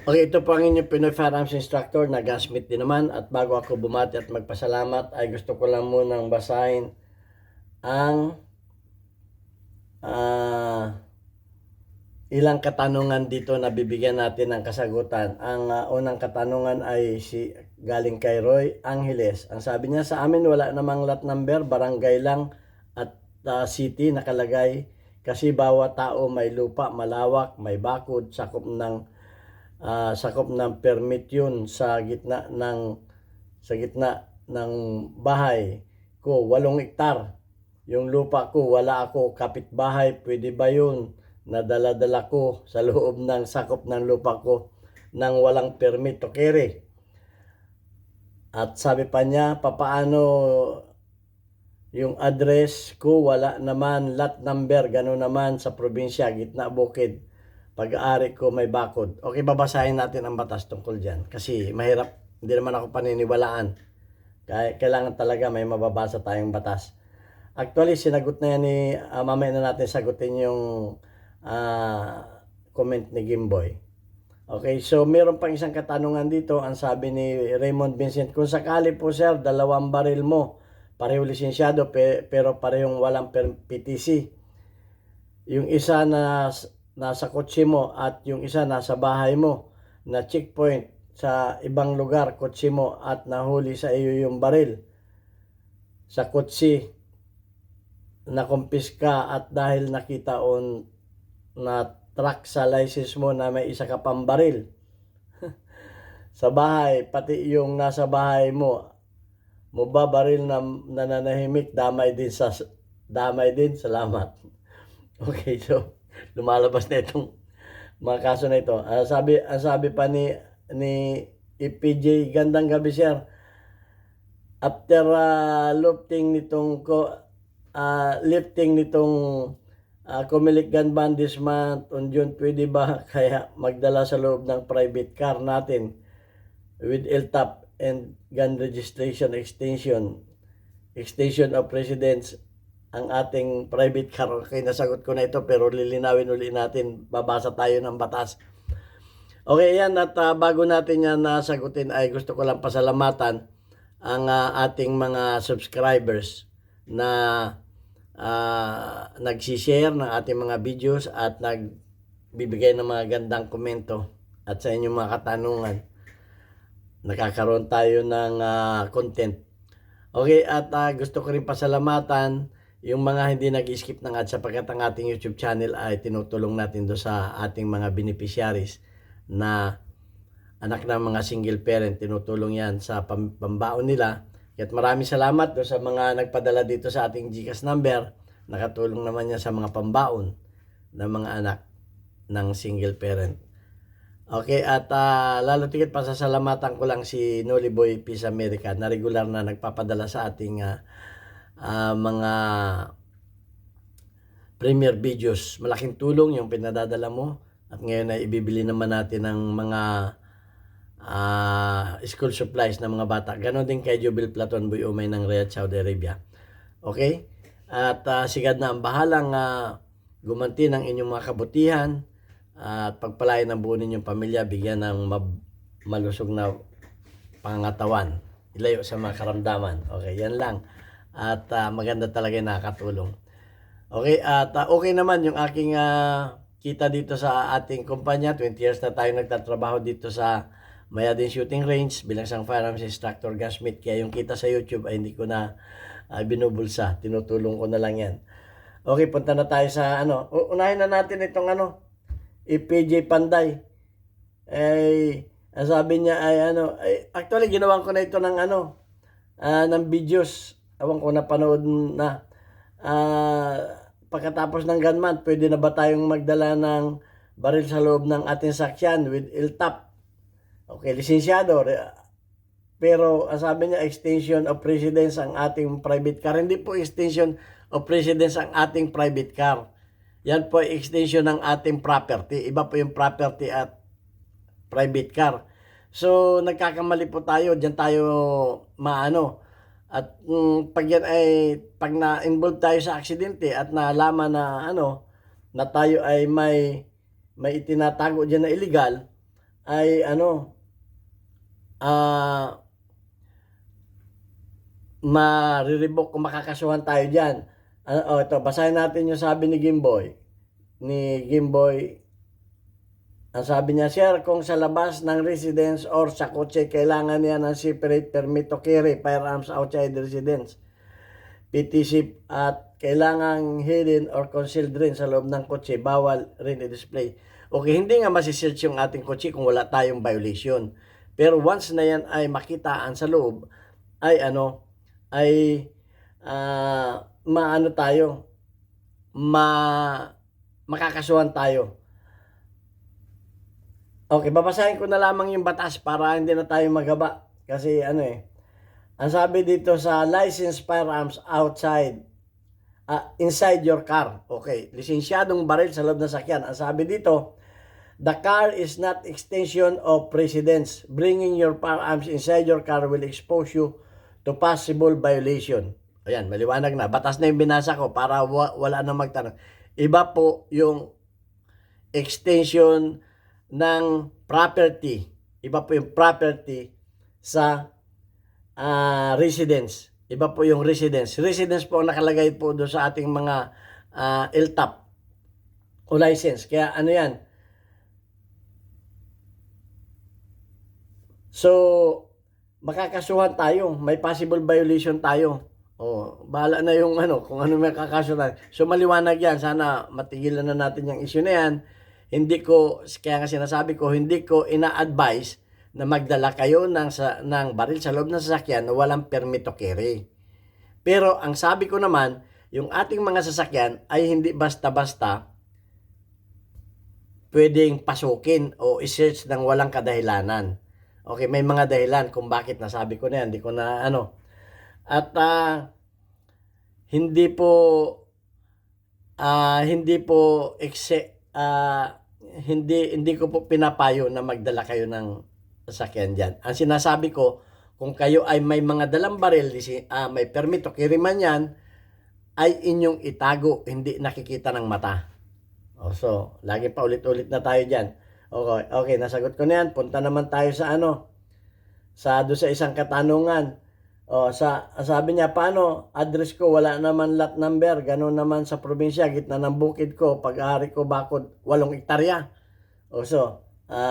Okay, ito po ang inyong Pinoy Firearms Instructor na Gunsmith din naman. At bago ako bumati at magpasalamat, ay gusto ko lang munang basahin ang ilang katanungan dito na bibigyan natin ng kasagutan. Ang unang katanungan ay galing kay Roy Angeles. Ang sabi niya, sa amin wala namang lot number, barangay lang at city nakalagay. Kasi bawat tao may lupa, malawak, may bakod, sakop ng permit yun sa gitna ng bahay ko, 8 hektar. Yung lupa ko, wala ako kapitbahay, pwede ba yun? Nadala-dala ko sa loob ng sakop ng lupa ko nang walang permit to carry. At sabi pa niya, papaano yung address ko, wala naman lot number, gano'n naman sa probinsya, gitna bukid. Pag-aari ko may bakod. Okay, babasahin natin ang batas tungkol dyan. Kasi mahirap, hindi naman ako paniniwalaan. Kailangan talaga may mababasa tayong batas. Actually, sinagot na yan mamaya na natin sagutin yung comment ni Gimboy. Okay, so meron pang isang katanungan dito. Ang sabi ni Raymond Vincent, kung sakali po sir, 2 baril mo, pareho lisensyado pero parehong walang PTC. Yung isa na nasa kotse mo at yung isa nasa bahay mo na checkpoint sa ibang lugar, kotse mo at nahuli sa iyo yung baril sa kotse, nakumpiska at dahil nakita on na track sa license mo na may isa ka pang baril sa bahay, pati yung nasa bahay mo ba baril na nananahimik, damay din, salamat. Okay, so lumalabas na itong mga kaso na ito. Ang sabi pa ni EPJ, gandang gabi sir. After lifting nitong Comelec gun ban this month on June, pwede ba kaya magdala sa loob ng private car natin with LTAP and gun registration extension of residence ang ating private car? Okay, nasagot ko na ito pero lilinawin uli natin, babasa tayo ng batas. Okay, yan, at bago natin yan nasagutin ay gusto ko lang pasalamatan ang ating mga subscribers na nagsishare ng ating mga videos at nagbibigay ng mga gandang komento at sa inyong mga katanungan. Nakakaroon tayo ng content. Okay, at gusto ko rin pasalamatan yung mga hindi nag-skip ng ads sapagkat ang ating YouTube channel ay tinutulong natin do sa ating mga beneficiaries na anak ng mga single parent. Tinutulong yan sa pambaon nila. At maraming salamat do sa mga nagpadala dito sa ating GCash number. Nakatulong naman yan sa mga pambaon ng mga anak ng single parent. Okay, at lalo tigit pasasalamatan ko lang si Noli Boy Peace America na regular na nagpapadala sa ating mga premier videos. Malaking tulong yung pinadadala mo at ngayon ay ibibili naman natin ng mga school supplies ng mga bata. Ganon din kay Jubil Platon Boy Umay ng Riyadh, Saudi Arabia. Okay? At sigad na ang bahalang gumanti ng inyong mga kabutihan at pagpalain ng buo ninyong pamilya, bigyan ng malusog na pangatawan, ilayo sa mga karamdaman. Okay, yan lang. At maganda talaga yung nakakatulong. Okay, at okay naman yung aking kita dito sa ating kumpanya. 20 years na tayo nagtatrabaho dito sa Mayadin Shooting Range bilang isang firearms instructor, gunsmith. Kaya yung kita sa YouTube ay hindi ko na binubulsa. Tinutulong ko na lang yan. Okay, punta na tayo sa unahin na natin itong EPJ Panday. Ang sabi niya ay actually ginawan ko na ito ng ng videos. Ewan ko napanood na. Pagkatapos ng gunman, pwede na ba tayong magdala ng baril sa loob ng ating sakyan with LTAP? Okay, lisensyado. Pero ang sabi niya, extension of residence ang ating private car. Hindi po extension of residence ang ating private car. Yan po ay extension ng ating property. Iba po yung property at private car. So, nagkakamali po tayo. Diyan tayo At pag na-involve tayo sa aksidente at nalaman na na tayo ay may itinatago diyan na illegal, ay ano, mariribok kung makakasuhan tayo dyan. Ito, basahin natin yung sabi ni Gimboy. Ang sabi niya, Sir, kung sa labas ng residence or sa kotse, kailangan niya ng separate permit to carry firearms outside the residence. PTC at kailangang hidden or concealed rin sa loob ng kotse, bawal rin i-display. Okay, hindi nga masisearch yung ating kotse kung wala tayong violation. Pero once na yan ay makitaan sa loob, ay maano tayo, makakasuhan tayo. Okay, babasahin ko na lamang yung batas para hindi na tayo magaba. Kasi ang sabi dito sa licensed firearms inside your car. Okay, lisensyadong baril sa loob ng sakyan. Ang sabi dito, the car is not extension of residence. Bringing your firearms inside your car will expose you to possible violation. Ayan, maliwanag na. Batas na yung binasa ko para wala na magtanong. Iba po yung extension ng property. Iba po yung property sa residence. Iba po yung residence. Residence po ang nakalagay po doon sa ating mga LTAP o license. Kaya ano yan? So, makakasuhan tayo. May possible violation tayo. Bahala na yung kung ano may kakasuhan. So, maliwanag yan. Sana matigilan na natin yung issue na yan. Kaya nga sinasabi ko, hindi ko ina-advise na magdala kayo ng baril sa loob ng sasakyan na walang permit to carry. Pero ang sabi ko naman, yung ating mga sasakyan ay hindi basta-basta pwedeng pasukin o i-search ng walang kadahilanan. Okay, may mga dahilan kung bakit nasabi ko na yan. Hindi ko na At hindi ko po pinapayo na magdala kayo ng sasakyan dyan. Ang sinasabi ko, kung kayo ay may mga dalang baril, may permit to carry man yan, ay inyong itago, hindi nakikita ng mata. So, lagi pa ulit-ulit na tayo dyan. Okay, nasagot ko na yan. Punta naman tayo sa sa isang katanungan. Sabi niya, paano? Address ko, wala naman lot number. Ganun naman sa probinsya, gitna ng bukid ko. Pag-ari ko, bakod 8 hektarya.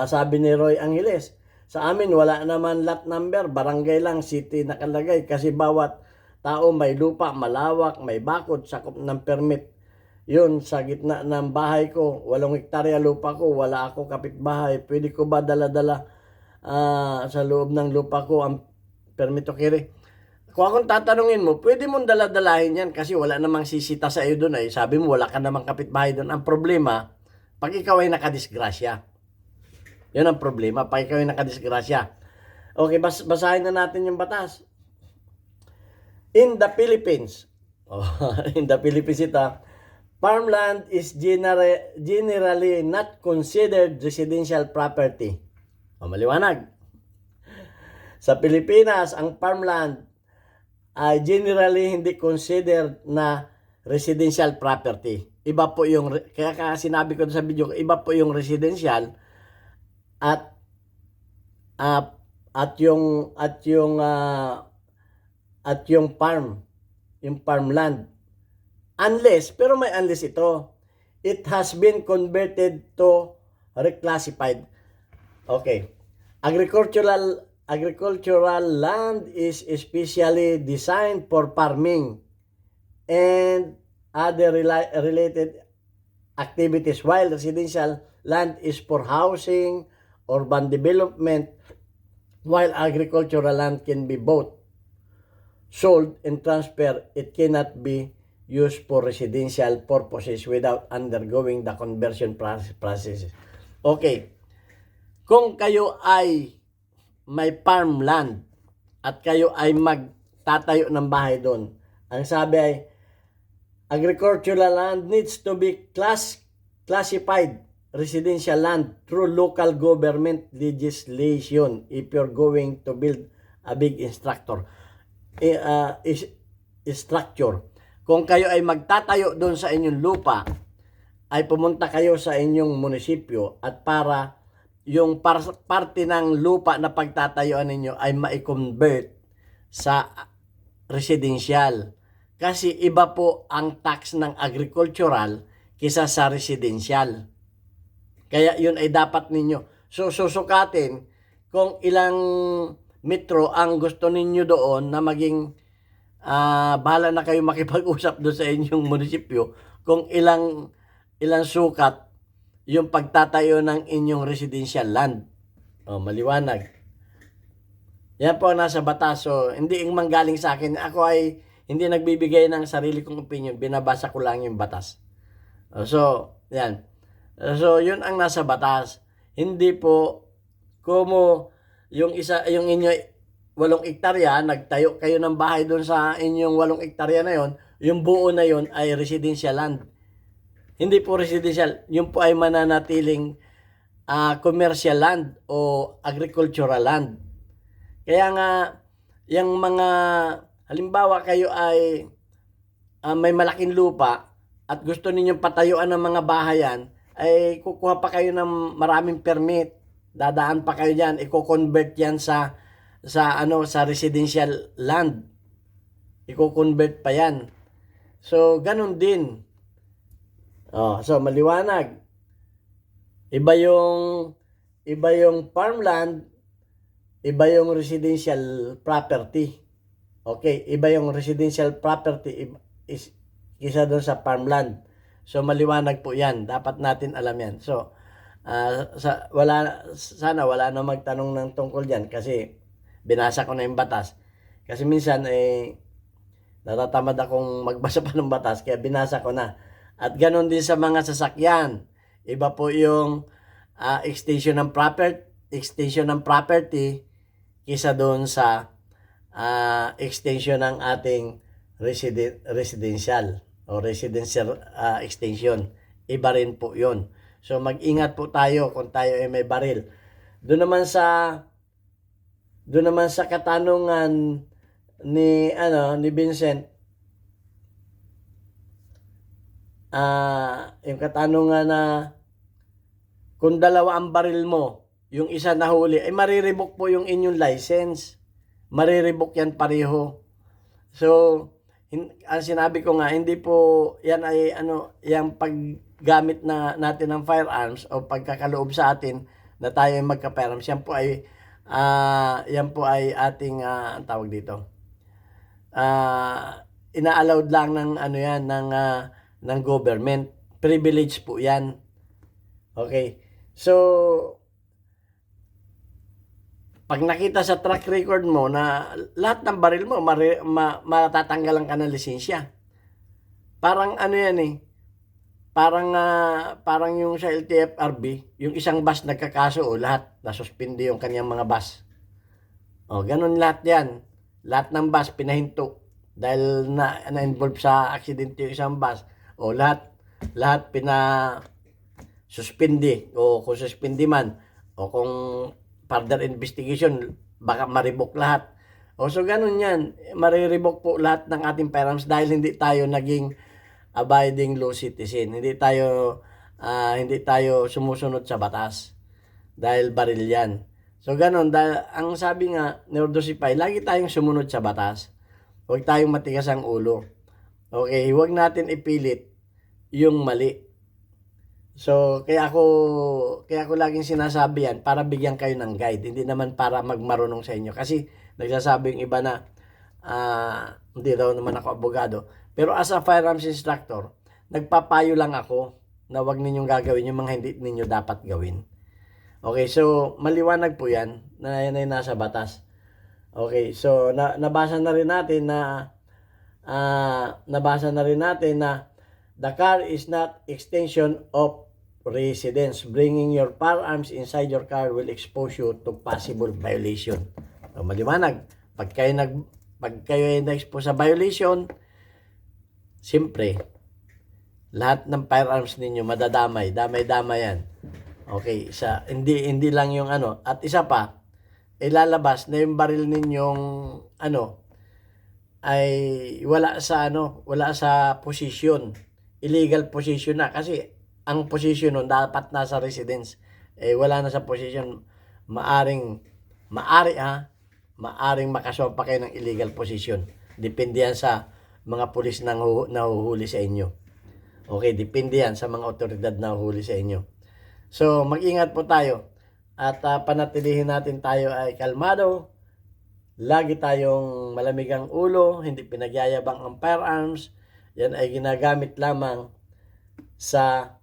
Sabi ni Roy Angeles, sa amin, wala naman lot number. Barangay lang, city nakalagay. Kasi bawat tao may lupa, malawak, may bakod, sakop ng permit. Yun, sa gitna ng bahay ko, 8 hektarya lupa ko, wala ako kapitbahay. Pwede ko ba dala-dala sa loob ng lupa ko ang permit to carry? Kung akong tatanungin mo, pwede mong daladalahin yan kasi wala namang sisita sa iyo doon ay. Sabi mo, wala ka namang kapitbahay doon. Ang problema, pag ikaw ay nakadisgrasya. Yun ang problema, pag ikaw ay nakadisgrasya. Okay, basahin na natin yung batas. In the Philippines, farmland is generally not considered residential property. Maliwanag. Sa Pilipinas, ang farmland ay generally hindi considered na residential property. Iba po yung, kaya sinabi ko sa video, iba po yung residential at yung farmland. Unless, pero may unless ito. It has been converted to reclassified. Okay. Agricultural land is especially designed for farming and other related activities, while residential land is for housing, urban development, while agricultural land can be both sold and transferred. It cannot be used for residential purposes without undergoing the conversion process. Okay. Kung kayo ay may farmland at kayo ay magtatayo ng bahay doon, ang sabi ay, agricultural land needs to be classified residential land through local government legislation if you're going to build a big structure. Kung kayo ay magtatayo doon sa inyong lupa, ay pumunta kayo sa inyong munisipyo at para parte ng lupa na pagtatayuan ninyo ay ma-convert sa residential. Kasi iba po ang tax ng agricultural kisa sa residential. Kaya yun ay dapat ninyo. So susukatin kung ilang metro ang gusto ninyo doon na maging bahala na kayo makipag-usap doon sa inyong munisipyo kung ilang sukat yung pagtatayo ng inyong residential land. Maliwanag. Yan po nasa batas. So, hindi yung manggaling sa akin. Ako ay hindi nagbibigay ng sarili kong opinion. Binabasa ko lang yung batas. So, yan. So, yun ang nasa batas. Hindi po kumo yung inyo 8 hektarya, nagtayo kayo ng bahay doon sa inyong 8 hektarya na yon, yung buo na yon ay residential land. Hindi po residential, yun po ay mananatiling commercial land o agricultural land. Kaya nga, yung mga, halimbawa kayo ay may malaking lupa at gusto ninyong patayuan ng mga bahayan, ay kukuha pa kayo ng maraming permit. Dadaan pa kayo diyan, i-convert yan sa residential land. I-convert pa yan. So, ganun din. So maliwanag. Iba yung farmland, iba yung residential property. Okay, iba yung residential property isa doon sa farmland. So maliwanag po 'yan. Dapat natin alam 'yan. So sana wala na magtanong ng tungkol diyan kasi binasa ko na yung batas. Kasi minsan natatamad akong magbasa pa ng batas kaya binasa ko na. At ganoon din sa mga sasakyan. Iba po yung extension ng property kaysa doon sa extension ng ating residential o residential extension. Iba rin po 'yon. So mag-ingat po tayo kung tayo ay may baril. Doon naman sa katanungan ni Vincent, yung katanungan na kung dalawa ang baril mo, yung isa nahuli, ay mariribok po yung inyong license. Mariribok yan pareho. So, ang sinabi ko nga, hindi po yan ay yung paggamit natin ng firearms o pagkakaloob sa atin na tayo ay magka-firearms. Yan po ay ating ang tawag dito. Ina-allowed lang ng ng government. Privilege po 'yan. Okay. So pag nakita sa track record mo na lahat ng baril mo matatanggalan ka ng lisensya. Parang yan parang yung sa LTFRB, yung isang bus nagkakaso lahat nasuspindi yung kanyang mga bus. Ganun lahat 'yan. Lahat ng bus pinahinto dahil na-involve sa aksidente yung isang bus. Lahat suspindi o kung suspindi man o kung further investigation baka maribok lahat. So ganun yan, mariribok po lahat ng ating firearms dahil hindi tayo naging abiding law citizen. Hindi tayo sumusunod sa batas dahil baril yan. So ganun, dahil ang sabi nga ni Ordosipay, lagi tayong sumunod sa batas. Huwag tayong matigas ang ulo. Okay, huwag natin ipilit yung mali. So kaya ako laging sinasabi yan para bigyan kayo ng guide, hindi naman para magmarunong sa inyo. Kasi nagsasabi yung iba na hindi daw naman ako abogado. Pero as a firearms instructor, nagpapayo lang ako na huwag ninyong gagawin yung mga hindi ninyo dapat gawin. Okay, so maliwanag po yan na yan ay nasa batas. Okay, so nabasa na rin natin na the car is not extension of residence. Bringing your firearms inside your car will expose you to possible violation. So, maliwanag. Pag kayo ay na-expose sa violation, siyempre, lahat ng firearms ninyo madadamay. Damay-damay yan. Okay, hindi lang yung At isa pa, ilalabas na yung baril ninyong ay wala sa position. Illegal position na kasi ang position nun dapat nasa residence. wala na sa posisyon, maaring makasumpa kayo ng illegal position. Depende yan sa mga pulis na nahuhuli sa inyo. Okay, depende yan sa mga otoridad na nahuhuli sa inyo. So, mag-ingat po tayo at panatilihin natin tayo ay kalmado. Lagi tayong malamig ang ulo, hindi pinagyayabang ang firearms. Yan ay ginagamit lamang sa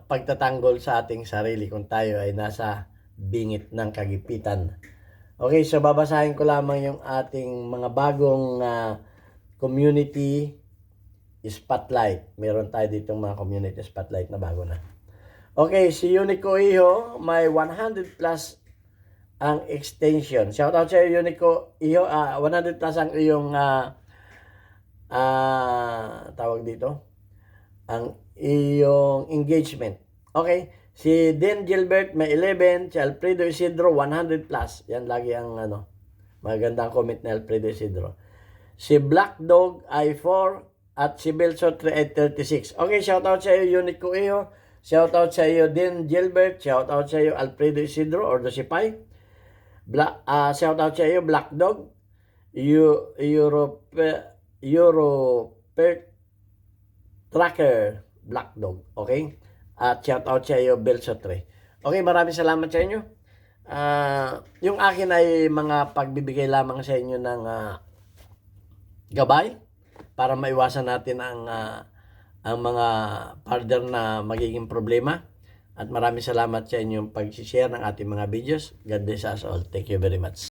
pagtatanggol sa ating sarili kung tayo ay nasa bingit ng kagipitan. Okay, so babasahin ko lamang yung ating mga bagong community spotlight. Meron tayo ditong mga community spotlight na bago na. Okay, si Unico Iho, may 100 plus ang extension. Shout out sa iyo, Unico Iho. 100 plus ang iyong tawag dito, ang iyong engagement. Okay, si Dan Gilbert may 11, si Alfredo Isidro 100 plus. Yan lagi ang magandang comment ni Alfredo Isidro. Si Black Dog ay 4 at si Belso 3 ay 36. Okay, shout out sa iyo, Unico Iho. Shout out sa iyo, Dan Gilbert. Shout out sa iyo, Alfredo Isidro or Dosipay. Shout out sa iyo, Black Dog. Europe Tracker Black Dog. Okay? At shout out sa iyo, Belsotre. Okay, maraming salamat sa inyo. Yung akin ay mga pagbibigay lamang sa inyo ng gabay para maiwasan natin ang mga further na magiging problema. At maraming salamat sa inyong pag-share ng ating mga videos. God bless us all. Thank you very much.